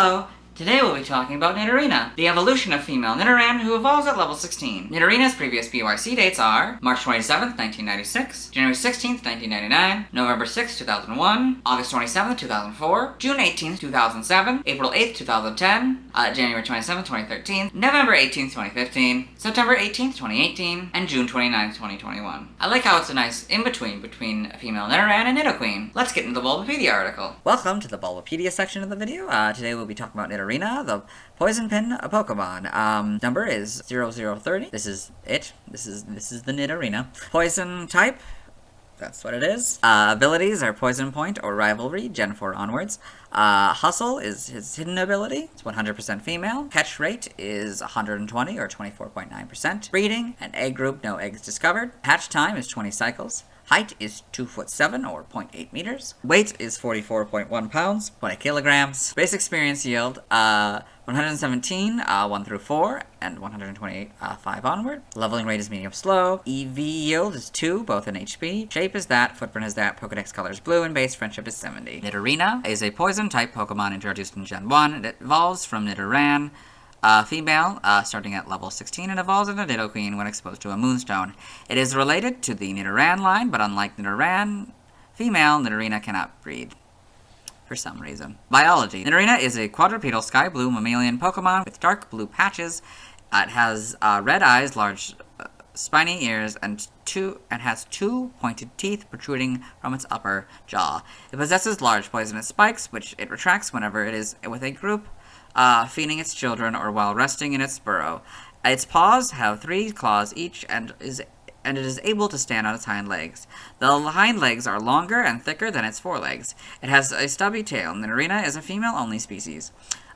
Hello! Today we'll be talking about Nidorina, the evolution of female Nidoran who evolves at level 16. Nidorina's previous BYC dates are March 27th, 1996, January 16th, 1999, November 6th, 2001, August 27th, 2004, June 18th, 2007, April 8th, 2010, January 27th, 2013, November 18th, 2015, September 18th, 2018, and June 29th, 2021. I like how it's a nice in-between between female Nidoran and Nidoqueen. Let's get into the Bulbapedia article. Welcome to the Bulbapedia section of the video. Today we'll be talking about Nidorina, the Poison Pin Pokemon. Number is 0030. This is it. This is the Nidorina. Poison type. That's what it is. Abilities are Poison Point or Rivalry, Gen 4 onwards. Hustle is his hidden ability. It's 100% female. Catch rate is 120 or 24.9%. Breeding, an egg group, no eggs discovered. Hatch time is 20 cycles. Height is 2'7" or 0.8 meters. Weight is 44.1 pounds, 20 kilograms. Base experience yield, 117, 1 through 4, and 128, 5 onward. Leveling rate is medium slow. EV yield is 2, both in HP. Shape is that, footprint is that, Pokedex color is blue, and base friendship is 70. Nidorina is a poison type Pokemon introduced in Gen 1. It evolves from Nidoran. Female, starting at level 16, and evolves into Nidoqueen when exposed to a Moonstone. It is related to the Nidoran line, but unlike Nidoran, female Nidorina cannot breed. For some reason. Biology. Nidorina is a quadrupedal sky blue mammalian Pokemon with dark blue patches. It has red eyes, large spiny ears, and has two pointed teeth protruding from its upper jaw. It possesses large poisonous spikes, which it retracts whenever it is with a group, feeding its children or while resting in its burrow. Its paws have 3 claws each and it is able to stand on its hind legs. The hind legs are longer and thicker than its forelegs. It has a stubby tail. Nidorina is a female-only species.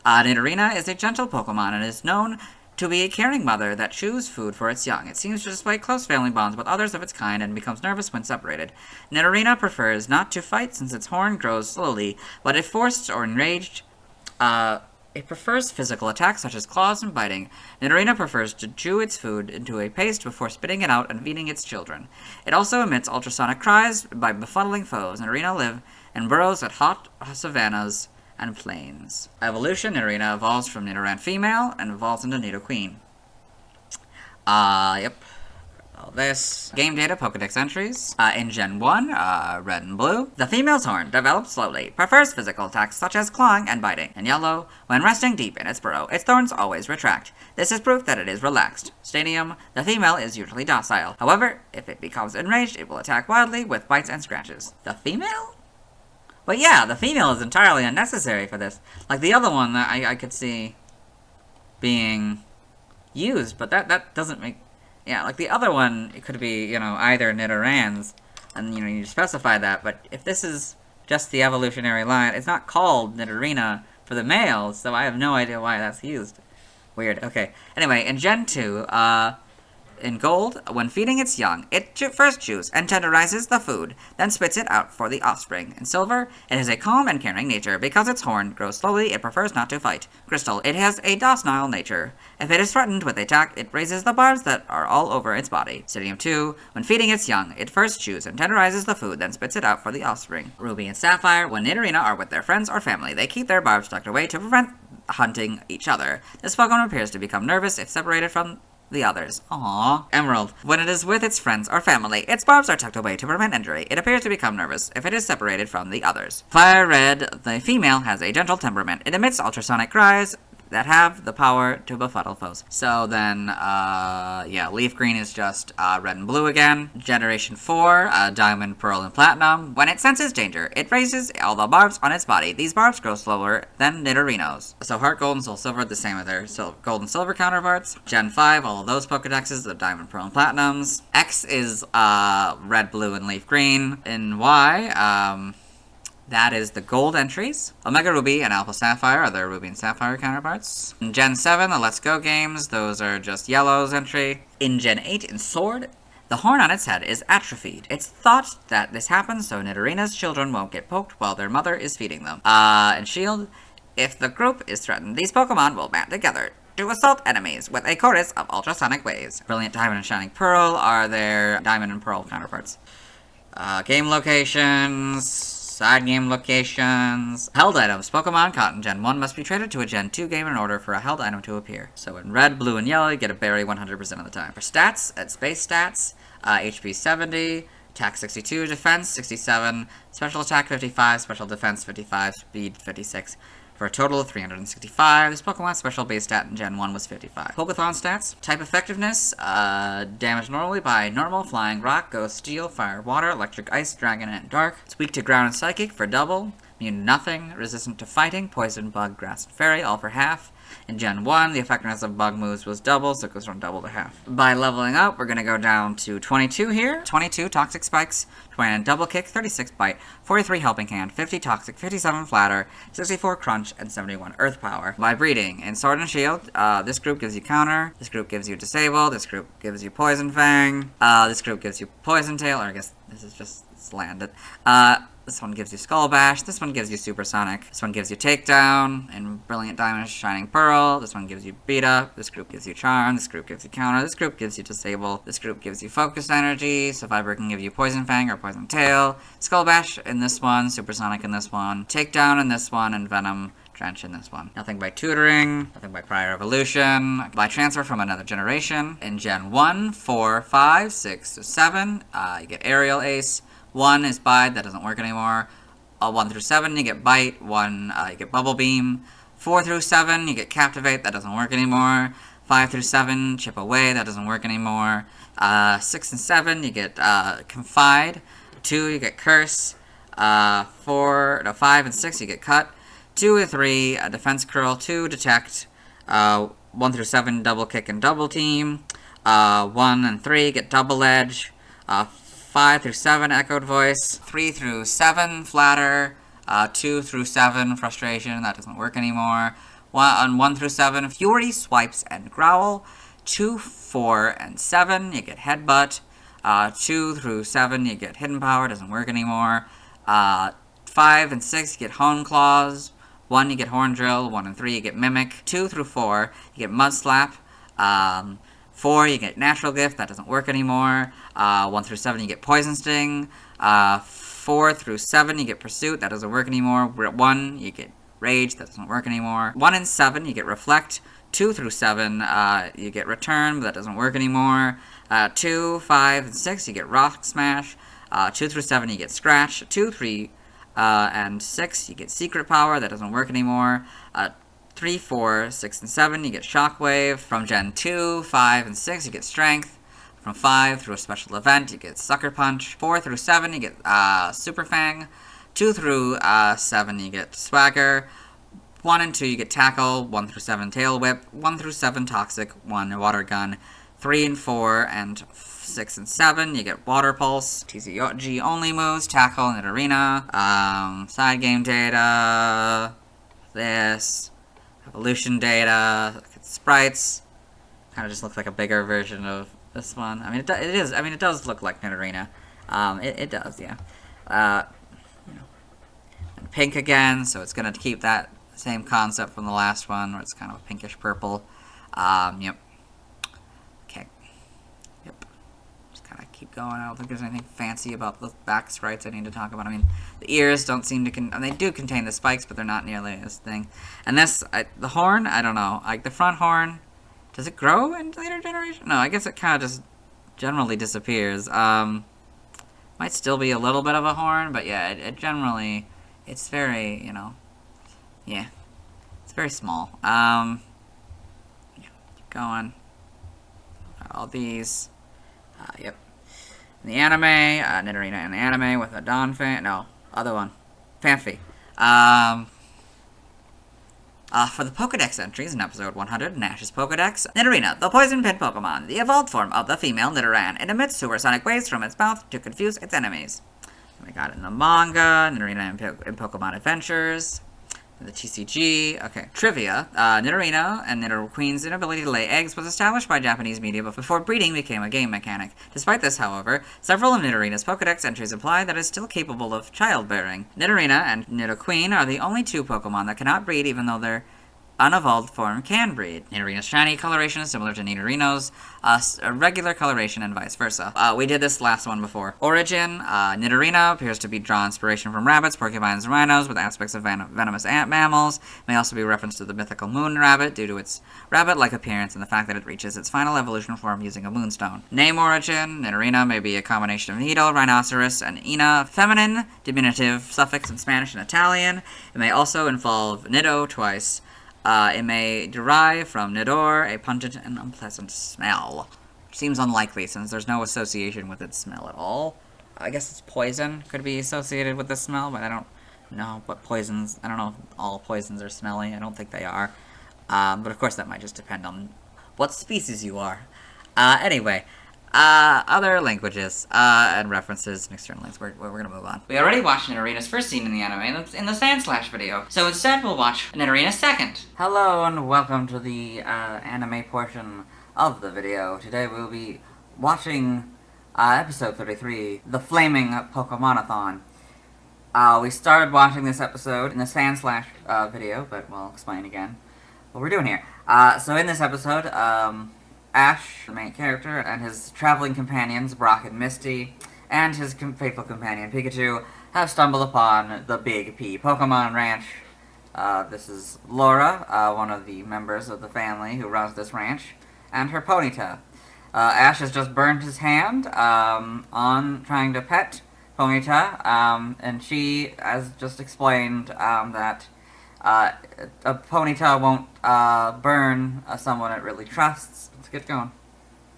Nidorina is a gentle Pokemon and is known to be a caring mother that chews food for its young. It seems to display close family bonds with others of its kind and becomes nervous when separated. Nidorina prefers not to fight since its horn grows slowly, but if forced or enraged, it prefers physical attacks such as claws and biting. Nidorina prefers to chew its food into a paste before spitting it out and feeding its children. It also emits ultrasonic cries by befuddling foes. Nidorina live in burrows at hot savannas and plains. Evolution. Nidorina evolves from Nidoran female and evolves into Nidoqueen. Yep. All this. Game data, Pokedex entries. In Gen 1, red and blue. The female's horn develops slowly, prefers physical attacks such as clawing and biting. In yellow, when resting deep in its burrow, its thorns always retract. This is proof that it is relaxed. Stadium, the female is usually docile. However, if it becomes enraged, it will attack wildly with bites and scratches. The female? But yeah, the female is entirely unnecessary for this. Like the other one that I could see being used, but that doesn't make... Yeah, like the other one, it could be, either Nidorans, and, you specify that, but if this is just the evolutionary line, it's not called Nidorina for the males, so I have no idea why that's used. Weird, okay. Anyway, in Gen 2, in gold, when feeding its young, it first chews and tenderizes the food, then spits it out for the offspring. In silver, it has a calm and caring nature. Because its horn grows slowly, it prefers not to fight. Crystal, it has a docile nature. If it is threatened with attack, it raises the barbs that are all over its body. Stadium 2, when feeding its young, it first chews and tenderizes the food, then spits it out for the offspring. Ruby and Sapphire, when Nidorina are with their friends or family, they keep their barbs tucked away to prevent hunting each other. This Pokemon appears to become nervous if separated from the others. Aww. Emerald. When it is with its friends or family, its barbs are tucked away to prevent injury. It appears to become nervous if it is separated from the others. Fire Red. The female has a gentle temperament. It emits ultrasonic cries that have the power to befuddle foes. So then, yeah, Leaf Green is just red and blue again. Generation 4, Diamond, Pearl, and Platinum. When it senses danger, it raises all the barbs on its body. These barbs grow slower than Nidorino's. So Heart Gold and Soul Silver, the same as their Gold and Silver counterparts. Gen 5, all of those Pokedexes, the Diamond, Pearl, and Platinums. X is red, blue, and Leaf Green. In Y, that is the gold entries. Omega Ruby and Alpha Sapphire are their Ruby and Sapphire counterparts. In Gen 7, the Let's Go games, those are just Yellow's entry. In Gen 8, in Sword, the horn on its head is atrophied. It's thought that this happens so Nidorina's children won't get poked while their mother is feeding them. In Shield, if the group is threatened, these Pokemon will band together to assault enemies with a chorus of ultrasonic waves. Brilliant Diamond and Shining Pearl are their Diamond and Pearl counterparts. Game locations... Side game locations. Held items. Pokemon caught in Gen 1 must be traded to a Gen 2 game in order for a held item to appear. So in red, blue, and yellow, you get a berry 100% of the time. For stats, at base stats, HP 70, attack 62, defense 67, special attack 55, special defense 55, speed 56. For a total of 365, this Pokemon's special base stat in Gen 1 was 55. Pokeathon stats. Type effectiveness, damage normally by normal, flying, rock, ghost, steel, fire, water, electric, ice, dragon, and dark. It's weak to ground and psychic for double. Immune to nothing. Resistant to fighting, poison, bug, grass, and fairy, all for half. In Gen 1, the effectiveness of bug moves was double, so it goes from double to half. By leveling up, we're going to go down to 22 here. 22 Toxic Spikes, 29 Double Kick, 36 Bite, 43 Helping Hand, 50 Toxic, 57 Flatter, 64 Crunch, and 71 Earth Power. By breeding, in Sword and Shield, this group gives you Counter, this group gives you Disable, this group gives you Poison Fang, this group gives you Poison Tail, or I guess this is just, it's landed. This one gives you Skull Bash, this one gives you Supersonic, this one gives you Takedown, and Brilliant Diamond, Shining Pearl, this one gives you Beat Up, this group gives you Charm, this group gives you Counter, this group gives you Disable, this group gives you Focused Energy, so Viper can give you Poison Fang or Poison Tail, Skull Bash in this one, Supersonic in this one, Takedown in this one, and Venom Trench in this one. Nothing by tutoring, nothing by prior evolution, by transfer from another generation. In Gen 1, 4, 5, 6, 7, you get Aerial Ace. 1 is Bide, that doesn't work anymore. 1 through 7, you get Bite. 1, you get Bubble Beam. 4 through 7, you get Captivate, that doesn't work anymore. 5 through 7, Chip Away, that doesn't work anymore. 6 and 7, you get Confide. 2, you get Curse. 5 and 6, you get Cut. 2 and 3, Defense Curl. 2, Detect. 1 through 7, Double Kick and Double Team. 1 and 3, get Double Edge. 5 through 7, Echoed Voice. 3 through 7, Flatter. 2 through 7, Frustration. That doesn't work anymore. 1 through 7, Fury, Swipes, and Growl. 2, 4, and 7, you get Headbutt. 2 through 7, you get Hidden Power. Doesn't work anymore. 5 and 6, you get Hone Claws. 1, you get Horn Drill. 1 and 3, you get Mimic. 2 through 4, you get Mud Slap. 4, you get Natural Gift, that doesn't work anymore. 1 through 7, you get Poison Sting. 4 through 7, you get Pursuit, that doesn't work anymore. 1, you get Rage, that doesn't work anymore. 1 and 7, you get Reflect. 2 through 7, you get Return, but that doesn't work anymore. 2, 5, and 6, you get Rock Smash. 2 through 7, you get Scratch. 2, 3, and 6, you get Secret Power, that doesn't work anymore. 3, 4, 6, and 7, you get Shockwave. From Gen 2, 5, and 6, you get Strength. From 5 through a special event, you get Sucker Punch. 4 through 7, you get Super Fang. 2 through 7, you get Swagger. 1 and 2, you get Tackle. 1 through 7, Tail Whip. 1 through 7, Toxic. 1, Water Gun. 3 and 4, and 6 and 7, you get Water Pulse. TCG only moves, Tackle, Nidorina. Side game data. This. Evolution data, look at sprites, kind of just looks like a bigger version of this one. I mean, it does look like Nidorina. It does, yeah. And pink again, so it's gonna keep that same concept from the last one, where it's kind of a pinkish purple. Yep. Okay. Yep. Just kind of keep going. I don't think there's anything fancy about the back sprites I need to talk about. I mean, the ears don't seem to they do contain the spikes, but they're not nearly this thing. And this, the horn, I don't know. Like, the front horn, does it grow in later generation? No, I guess it kind of just generally disappears. Might still be a little bit of a horn, but yeah, it generally, it's very, yeah, it's very small. Yeah, keep going. All these, yep. In the anime, Nidorina in the anime with a Donphan, no, other one, Phanpy. For the Pokedex entries in episode 100, Nash's Pokedex, Nidorina, the poison pin Pokemon, the evolved form of the female Nidoran, it emits supersonic waves from its mouth to confuse its enemies. And we got it in the manga, Nidorina in Pokemon Adventures, the TCG. Okay, trivia. Nidorina and Nidoqueen's inability to lay eggs was established by Japanese media before breeding became a game mechanic. Despite this, however, several of Nidorina's Pokedex entries imply that it is still capable of childbearing. Nidorina and Nidoqueen are the only two Pokemon that cannot breed even though their unevolved form can breed. Nidorina's shiny coloration is similar to Nidorino's regular coloration and vice versa. We did this last one before. Origin, Nidorina appears to be drawn inspiration from rabbits, porcupines, and rhinos with aspects of venomous mammals. May also be a reference to the mythical moon rabbit due to its rabbit-like appearance and the fact that it reaches its final evolution form using a moonstone. Name origin, Nidorina may be a combination of nido, rhinoceros, and ina, feminine, diminutive suffix in Spanish and Italian. It may also involve nido twice. It may derive from nidor, a pungent and unpleasant smell. Seems unlikely since there's no association with its smell at all. I guess it's poison could be associated with the smell, but I don't know what poisons. I don't know if all poisons are smelly. I don't think they are. But of course that might just depend on what species you are. Anyway. Other languages, and references and external links. We're gonna move on. We already watched Nidorina's first scene in the anime in the Sandslash video, so instead we'll watch Nidorina's second. Hello and welcome to the anime portion of the video. Today we'll be watching episode 33, The Flaming Pokemonathon. We started watching this episode in the Sandslash video, but we'll explain again what we're doing here. So in this episode, Ash, the main character, and his traveling companions, Brock and Misty, and his faithful companion, Pikachu, have stumbled upon the Big P Pokemon Ranch. This is Laura, one of the members of the family who runs this ranch, and her Ponyta. Ash has just burned his hand on trying to pet Ponyta, and she has just explained that a Ponyta won't burn someone it really trusts. Let's get going.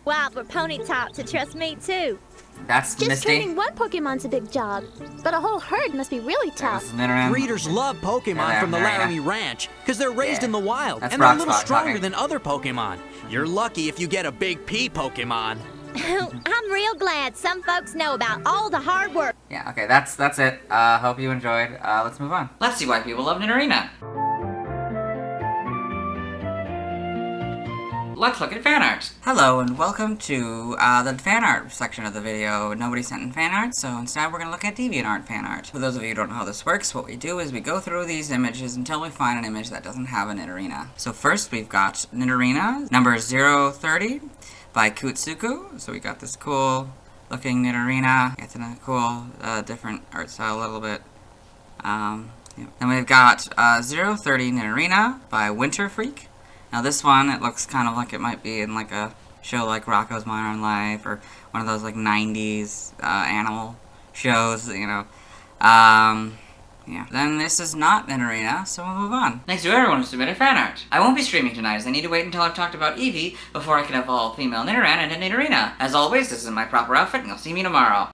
Wow, for Ponyta to trust me too. That's Just Misty. training one Pokemon's a big job, but a whole herd must be really tough. Breeders love Pokemon from the Laramie Ranch because they're raised in the wild That's and they're a little Rockspot stronger talking. than other Pokemon. You're lucky if you get a Big P Pokemon. I'm real glad some folks know about all the hard work. Yeah, okay, that's it. Hope you enjoyed. Let's move on. Let's see why people love Nidorina. Let's look at fan art. Hello and welcome to the fan art section of the video. Nobody sent in fan art, so instead we're going to look at DeviantArt fan art. For those of you who don't know how this works, what we do is we go through these images until we find an image that doesn't have a Nidorina. So first we've got Nidorina, number 030 by Kutsuku. So we got this cool looking Nidorina. It's in a cool, different art style a little bit. Then we've got 030 Nidorina by Winter Freak. Now this one, it looks kind of like it might be in like a show like Rocko's Modern Life or one of those like 90s animal shows, you know. Yeah. Then this is not Nidorina, so we'll move on. Thanks to everyone who submitted fan art. I won't be streaming tonight as I need to wait until I've talked about Eevee before I can evolve female Nidoran into Nidorina. As always, this is my proper outfit and you'll see me tomorrow.